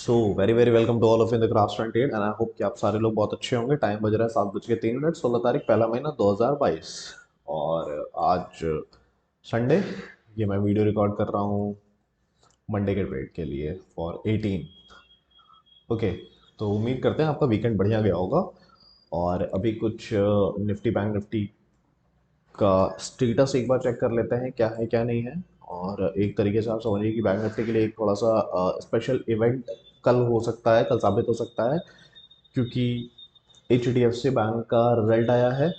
So very very welcome to all of in the craft and trade and I hope कि आप सारे लोग बहुत अच्छे होंगे। टाइम बज रहा है 7:03, 16 तारीख पहला महीना 2022 और आज संडे। ये मैं वीडियो रिकॉर्ड कर रहा हूँ मंडे के ट्रेड के लिए फॉर 18। ओके, तो उम्मीद करते हैं आपका वीकेंड बढ़िया गया होगा। और अभी कुछ निफ्टी बैंक निफ्टी का स्टेटस एक बार चेक कर लेते हैं क्या है क्या नहीं है। और एक तरीके से आप समझिए कि बैंक निफ्टी के लिए एक थोड़ा सा स्पेशल इवेंट कल हो सकता है, कल साबित हो सकता है, क्योंकि H D F C bank का रिजल्ट आया है।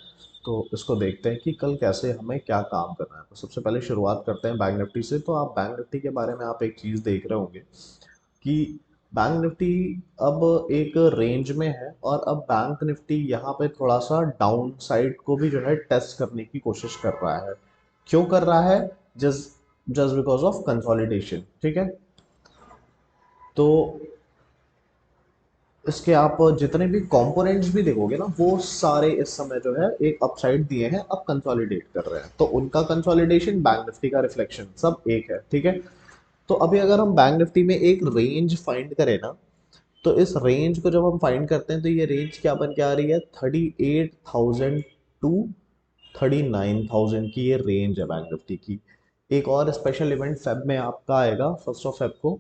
तो इसको देखते हैं कि कल कैसे हमें क्या काम करना है। तो सबसे पहले शुरुआत करते हैं बैंक निफ्टी से। तो आप बैंक निफ्टी के बारे में आप एक चीज़ देख रहे होंगे कि बैंक निफ्टी अब एक रेंज में है और अब बैंक निफ्टी यहाँ पे थोड़ा सा डाउन साइड को भी जो है टेस्ट करने की कोशिश कर रहा है। क्यों कर रहा है? Just just because of consolidation. ठीक है, तो इसके आप जितने भी कंपोनेंट्स भी देखोगे ना, वो सारे इस समय जो है एक अपसाइड दिए हैं, अब कंसोलिडेट कर रहे हैं। तो उनका कंसोलिडेशन, बैंक निफ्टी का रिफ्लेक्शन, सब एक है। ठीक है, तो अभी अगर हम बैंक निफ्टी में एक रेंज फाइंड करें ना, तो इस रेंज को जब हम फाइंड करते हैं तो ये रेंज क्या बन के आ रही है? 38,000 टू 39,000 की ये रेंज है बैंक निफ्टी की। एक और स्पेशल इवेंट फेब में आपका आएगा, 1 फेब को।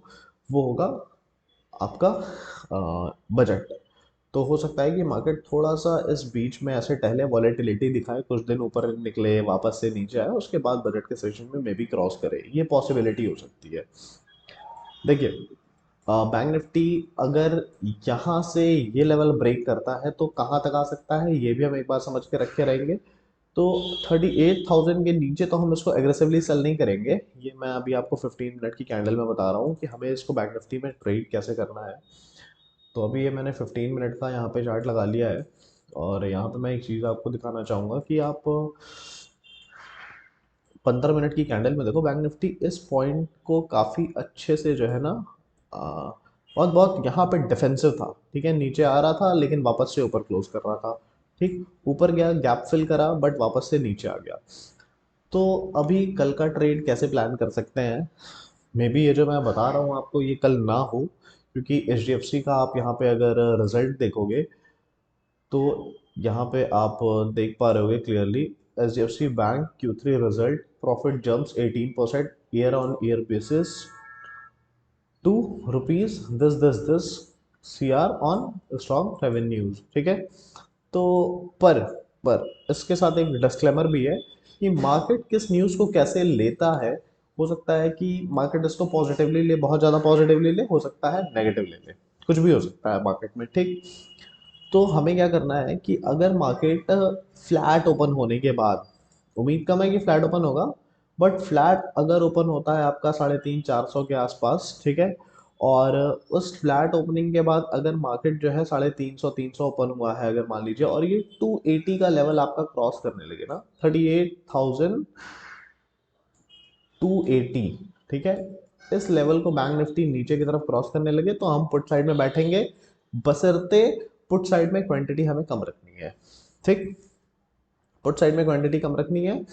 वो होगा आपका बजट। तो हो सकता है कि मार्केट थोड़ा सा इस बीच में ऐसे टहले, वॉलेटिलिटी दिखाए, कुछ दिन ऊपर निकले, वापस से नीचे आए, उसके बाद बजट के सेशन में मे बी क्रॉस करे। ये पॉसिबिलिटी हो सकती है। देखिए, बैंक निफ्टी अगर यहाँ से ये लेवल ब्रेक करता है तो कहाँ तक आ सकता है, ये भी हम एक बार समझ के रखे रहेंगे। तो 38,000 के नीचे तो हम इसको एग्रेसिवली सेल नहीं करेंगे। ये मैं अभी आपको 15 मिनट की कैंडल में बता रहा हूँ कि हमें इसको बैंक निफ्टी में ट्रेड कैसे करना है। तो अभी ये मैंने 15 मिनट का यहाँ पे चार्ट लगा लिया है। और यहाँ पे मैं एक चीज़ आपको दिखाना चाहूँगा कि आप 15 मिनट की कैंडल में देखो, बैंक निफ्टी इस पॉइंट को काफ़ी अच्छे से जो है ना, बहुत बहुत यहाँ पे डिफेंसिव था। ठीक है, नीचे आ रहा था लेकिन वापस से ऊपर क्लोज कर रहा था। ठीक, ऊपर गया, गैप फिल करा, बट वापस से नीचे आ गया। तो अभी कल का ट्रेड कैसे प्लान कर सकते हैं? मे बी ये जो मैं बता रहा हूँ आपको ये कल ना हो, क्योंकि एच डी एफ सी का आप यहाँ पे अगर रिजल्ट देखोगे तो यहाँ पे आप देख पा रहे होगे clearly, H D F C bank Q3 result, profit jumps 18% year on year basis to rupees this C R on strong revenues. ठीक है, तो पर पर इसके साथ एक डिस्क्लेमर भी है कि मार्केट किस न्यूज़ को कैसे लेता है। हो सकता है कि मार्केट इसको पॉजिटिवली ले, बहुत ज़्यादा पॉजिटिवली ले, हो सकता है नेगेटिव ले, कुछ भी हो सकता है मार्केट में। ठीक, तो हमें क्या करना है कि अगर मार्केट फ्लैट ओपन होने के बाद, उम्मीद कम है कि फ्लैट ओपन होगा, बट फ्लैट अगर ओपन होता है आपका 350-400 के आसपास, ठीक है, और उस फ्लैट ओपनिंग के बाद अगर मार्केट जो है 350 ओपन हुआ है, अगर मान लीजिए, और ये 280 का लेवल आपका क्रॉस करने लगे ना, 38,280, ठीक है, इस लेवल को बैंक निफ्टी नीचे की तरफ क्रॉस करने लगे तो हम पुट साइड में बैठेंगे, बशर्ते पुट साइड में क्वांटिटी हमें कम रखनी है। ठीक, पुट साइड में क्वांटिटी कम रखनी है।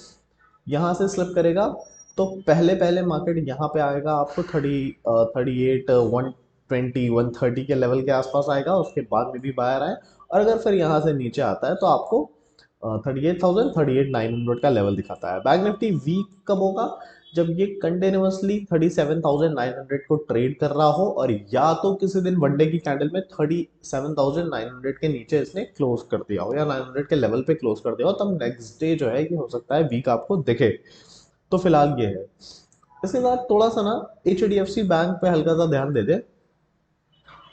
यहाँ से स्लिप करेगा तो पहले पहले मार्केट यहाँ पे आएगा आपको 38, 120, 130 के लेवल के आसपास आएगा, उसके बाद में भी बाहर आए। और अगर फिर यहाँ से नीचे आता है तो आपको 38,000, 38,900 का लेवल दिखाता है। बैंक निफ्टी वीक कब होगा? जब ये कंटिन्यूसली 37,900 को ट्रेड कर रहा हो, और या तो किसी दिन वनडे की कैंडल में 37,900 के नीचे इसने क्लोज कर दिया हो, या 900 के लेवल पे क्लोज कर दिया हो, तब नेक्स्ट डे जो है कि हो सकता है वीक आपको दिखे। तो फिलहाल ये है। इसके बाद थोड़ा सा ना H D F C bank पे हल्का सा ध्यान दे दे,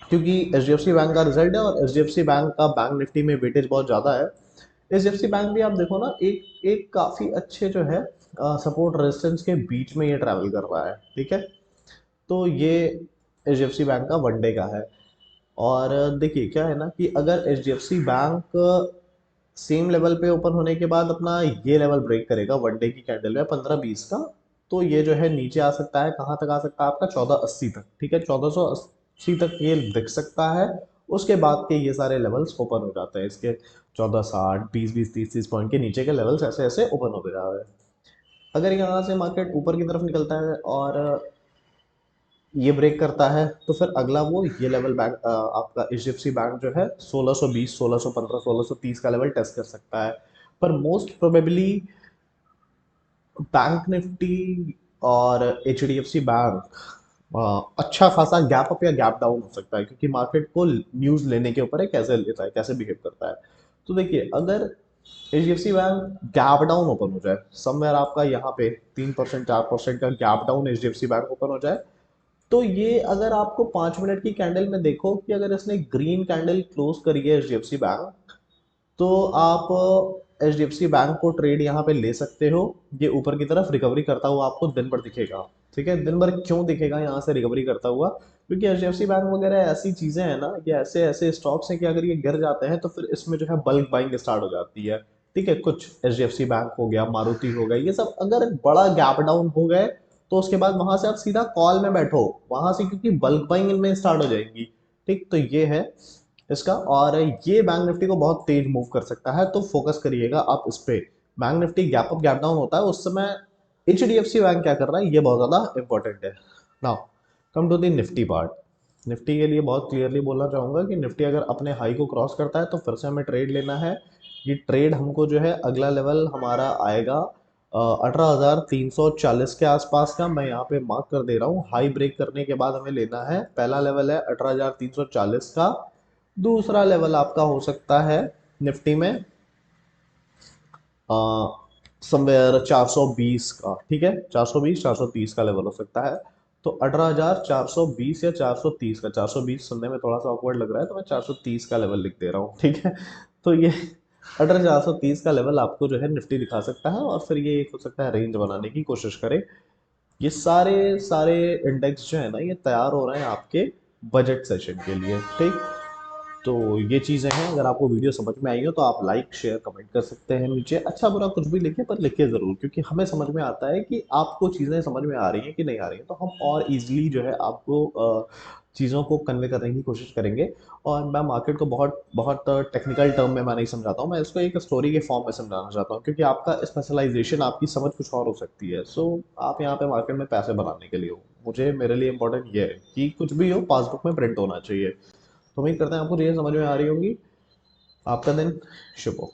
क्योंकि H D F C bank का रिजल्ट है और H D F C bank का बैंक निफ्टी में वेटेज बहुत ज़्यादा है। H D F C bank भी आप देखो ना, एक एक काफ़ी अच्छे जो है सपोर्ट रेजिस्टेंस के बीच में ये ट्रैवल कर रहा है। ठीक है, तो ये H D F C bank का वनडे का है। और देखिए क्या है ना कि अगर H D F C bank same level पे ओपन होने के बाद अपना ये लेवल ब्रेक करेगा वनडे की कैंडल में 15-20 का, तो ये जो है नीचे आ सकता है। कहाँ तक आ सकता है? आपका 1480 तक। ठीक है, 1480 तक ये दिख सकता है। उसके बाद के ये सारे लेवल्स ओपन हो जाते हैं इसके, 1460, 20-20, 30-30 पॉइंट के नीचे के लेवल्स ऐसे ऐसे ओपन होते जा रहे हैं। अगर यहाँ से मार्केट ऊपर की तरफ निकलता है और ये ब्रेक करता है तो फिर अगला वो ये लेवल बैंक आपका एचडीएफसी बैंक जो है 1620 1615 1630 का लेवल टेस्ट कर सकता है। पर मोस्ट प्रोबेबली बैंक निफ्टी और H D F C bank अच्छा खासा गैप अप या गैप डाउन हो सकता है, क्योंकि मार्केट को न्यूज़ लेने के ऊपर है कैसे लेता है, कैसे बिहेव करता है। तो देखिए, अगर H D F C bank gap down open हो जाए समवेयर आपका यहाँ पे 3% 4% का gap down H D F C bank open हो जाए, तो ये अगर आपको 5 मिनट की कैंडल में देखो कि अगर इसने ग्रीन कैंडल क्लोज करी है H D F C bank, तो आप H D F C bank को ट्रेड यहाँ पे ले सकते हो। ये ऊपर की तरफ रिकवरी करता हुआ आपको दिन भर दिखेगा। ठीक है, दिन भर क्यों दिखेगा यहाँ से रिकवरी करता हुआ? क्योंकि H D F C bank वगैरह ऐसी चीजें हैं ना, ये ऐसे ऐसे स्टॉक्स हैं कि अगर ये गिर जाते हैं तो फिर इसमें जो है बल्क बाइंग स्टार्ट हो जाती है। ठीक है, कुछ H D F C bank हो गया, मारुति हो गया, ये सब अगर बड़ा गैप डाउन हो गए तो उसके बाद वहां से आप सीधा कॉल में बैठो वहां से, क्योंकि बल्क बाइंग इनमें स्टार्ट हो जाएंगी। ठीक, तो ये है इसका। और ये बैंक निफ्टी को बहुत तेज मूव कर सकता है, तो फोकस करिएगा आप इस पे। Bank Nifty gap up gap down होता है उस समय H D F C bank क्या कर रहा है, ये बहुत ज्यादा इंपॉर्टेंट है। Now come to the Nifty part. Nifty के लिए बहुत क्लियरली बोलना चाहूंगा कि निफ्टी अगर अपने हाई को क्रॉस करता है तो फिर से हमें ट्रेड लेना है। ये ट्रेड हमको जो है अगला लेवल हमारा आएगा 18,340 के आसपास का। मैं यहाँ पे मार्क कर दे रहा हूँ, हाई ब्रेक करने के बाद हमें लेना है। पहला लेवल है 18,340 का। दूसरा लेवल आपका हो सकता है निफ्टी में समवेयर 420 का। ठीक है, 420 430 का लेवल हो सकता है। तो 18,420 या 430 का, 420 सुनने में थोड़ा सा ऑकवर्ड लग रहा है तो मैं 430 का लेवल लिख दे रहा हूँ। ठीक है, तो ये 18,430 का लेवल आपको जो है निफ्टी दिखा सकता है, और फिर ये एक हो सकता है रेंज बनाने की कोशिश करे। ये सारे सारे इंडेक्स जो है ना, ये तैयार हो रहे हैं आपके बजट सेशन के लिए। ठीक, तो ये चीज़ें हैं। अगर आपको वीडियो समझ में आई हो तो आप लाइक शेयर कमेंट कर सकते हैं नीचे। अच्छा बुरा कुछ भी लिखिए, पर लिखिए ज़रूर, क्योंकि हमें समझ में आता है कि आपको चीज़ें समझ में आ रही हैं कि नहीं आ रही हैं, तो हम और इजीली जो है आपको चीज़ों को कन्वे करने की कोशिश करेंगे। और मैं मार्केट को बहुत बहुत टेक्निकल टर्म में मैं नहीं समझाता हूँ, मैं इसको एक स्टोरी के फॉर्म में समझाना चाहता हूँ, क्योंकि आपका स्पेशलाइजेशन, आपकी समझ कुछ और हो सकती है। सो आप यहाँ पे मार्केट में पैसे बनाने के लिए हो, मुझे मेरे लिए इंपॉर्टेंट ये है कि कुछ भी हो पासबुक में प्रिंट होना चाहिए। तो उम्मीद करते हैं आपको चीज़ें समझ में आ रही होंगी। आपका दिन शुभ हो।